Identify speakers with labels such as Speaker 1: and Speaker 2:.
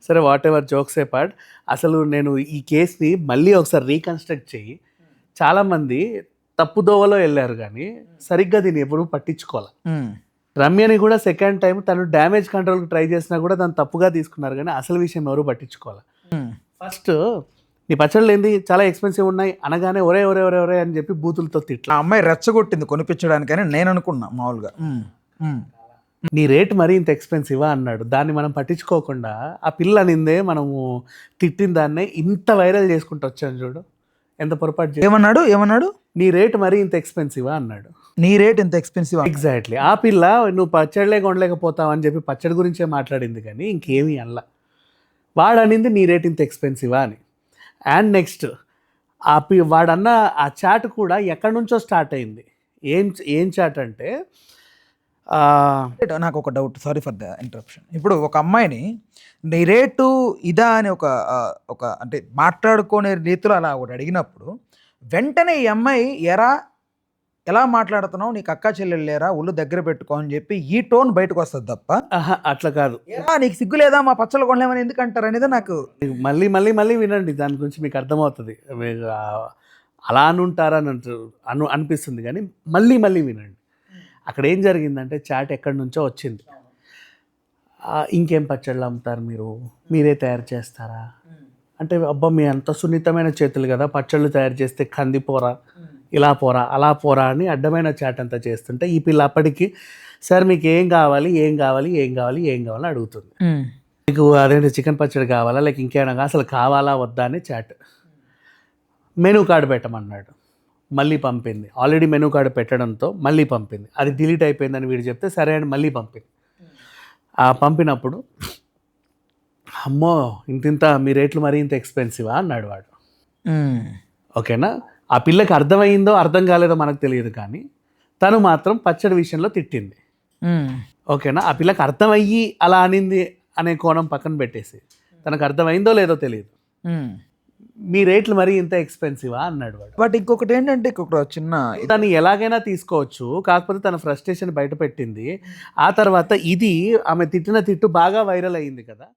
Speaker 1: సరే what ever jokes apart, అసలు నేను ఈ కేస్ని మళ్ళీ ఒకసారి రీకన్స్ట్రక్ట్ చెయ్యి. చాలామంది తప్పుదోవలో వెళ్ళారు కానీ సరిగ్గా దీన్ని ఎవరు పట్టించుకోవాలి. రమ్యని కూడా సెకండ్ టైం తను డ్యామేజ్ కంట్రోల్కి ట్రై చేసినా కూడా దాన్ని తప్పుగా తీసుకున్నారు కానీ అసలు విషయం ఎవరు పట్టించుకోవాలి. ఫస్ట్ నీ పచ్చళ్ళు ఏంది చాలా ఎక్స్పెన్సివ్ ఉన్నాయి అనగానే ఒరే ఒరే ఒరే ఒరే అని చెప్పి బూతులతో తిట్ల.
Speaker 2: ఆ అమ్మాయి రెచ్చగొట్టింది కొనిపించడానికని నేను అనుకున్నా మామూలుగా.
Speaker 1: నీ రేట్ మరీ ఇంత ఎక్స్పెన్సివా అన్నాడు. దాన్ని మనం పట్టించుకోకుండా ఆ పిల్ల అనిందే మనము తిట్టిన దాన్నే ఇంత వైరల్ చేసుకుంటూ వచ్చాను చూడు, ఎంత పొరపాటు.
Speaker 2: ఏమన్నాడు
Speaker 1: నీ రేట్ మరీ ఇంత ఎక్స్పెన్సివా అన్నాడు.
Speaker 2: నీ రేట్ ఇంత ఎక్స్పెన్సివ్?
Speaker 1: ఎగ్జాక్ట్లీ. ఆ పిల్ల నువ్వు పచ్చళ్ళే కొనలేకపోతావు అని చెప్పి పచ్చడి గురించే మాట్లాడింది కానీ ఇంకేమీ అనలా. వాడు అనింది నీ రేట్ ఇంత ఎక్స్పెన్సివా అని. అండ్ నెక్స్ట్ వాడన్న ఆ చాట్ కూడా ఎక్కడి నుంచో స్టార్ట్ అయింది. ఏం చాట్ అంటే,
Speaker 2: నాకు ఒక doubt, sorry for the interruption. ఇప్పుడు ఒక అమ్మాయిని నీ రేటు ఇదా అని ఒక అంటే మాట్లాడుకునే రీతిలో అలా ఒకటి అడిగినప్పుడు వెంటనే ఈ అమ్మాయి ఎలా మాట్లాడుతున్నావు, నీకు అక్క చెల్లెలు లేరా, ఒళ్ళు దగ్గర పెట్టుకో అని చెప్పి ఈ టోన్ బయటకు వస్తుంది తప్ప
Speaker 1: అట్లా కాదు.
Speaker 2: నీకు సిగ్గు లేదా, మా పచ్చళ్ళు కొనలేమని ఎందుకు అంటారు అనేది నాకు
Speaker 1: మళ్ళీ మళ్ళీ మళ్ళీ వినండి, దాని గురించి మీకు అర్థమవుతుంది. అలా అనుంటారని అనిపిస్తుంది కానీ మళ్ళీ మళ్ళీ వినండి. అక్కడ ఏం జరిగిందంటే చాట్ ఎక్కడి నుంచో వచ్చింది. ఇంకేం పచ్చళ్ళు అమ్ముతారు మీరే తయారు చేస్తారా అంటే, అబ్బా మీ అంత సున్నితమైన చేతులు కదా, పచ్చళ్ళు తయారు చేస్తే కందిపోరా, ఇలా పోరా అలా పోరా అని అడ్డమైన చాట్ అంతా చేస్తుంటే ఈ పిల్ల అప్పటికి సార్ మీకు ఏం కావాలి అని అడుగుతుంది. మీకు అదేంటి చికెన్ పచ్చడి కావాలా లేక ఇంకేమైనా అసలు కావాలా వద్దా అని చాట్. మెనూ కార్డు పెట్టమన్నాడు, మళ్ళీ పంపింది. ఆల్రెడీ మెనూ కార్డు పెట్టడంతో మళ్ళీ పంపింది. అది డిలీట్ అయిపోయిందని వీడు చెప్తే సరే అని మళ్ళీ పంపింది. పంపినప్పుడు అమ్మో ఇంత మీ రేట్లు మరీ ఇంత ఎక్స్పెన్సివా అన్నాడు వాడు. ఓకేనా, ఆ పిల్లకి అర్థమైందో అర్థం కాలేదో మనకు తెలియదు కానీ తను మాత్రం పచ్చడి విషయంలో తిట్టింది. ఓకేనా, ఆ పిల్లకి అర్థమయ్యి అలా అనింది అనే కోణం పక్కన పెట్టేసి తనకు అర్థమైందో లేదో తెలియదు. మీ రేట్లు మరీ ఇంత ఎక్స్పెన్సివా అన్నాడు వాడు.
Speaker 2: బట్ ఇంకొకటి ఏంటంటే ఇంకొక చిన్న,
Speaker 1: దాన్ని ఎలాగైనా తీసుకోవచ్చు, కాకపోతే తన ఫ్రస్ట్రేషన్ బయట పెట్టింది. ఆ తర్వాత ఇది ఆమె తిట్టిన తిట్టు బాగా వైరల్ అయ్యింది కదా.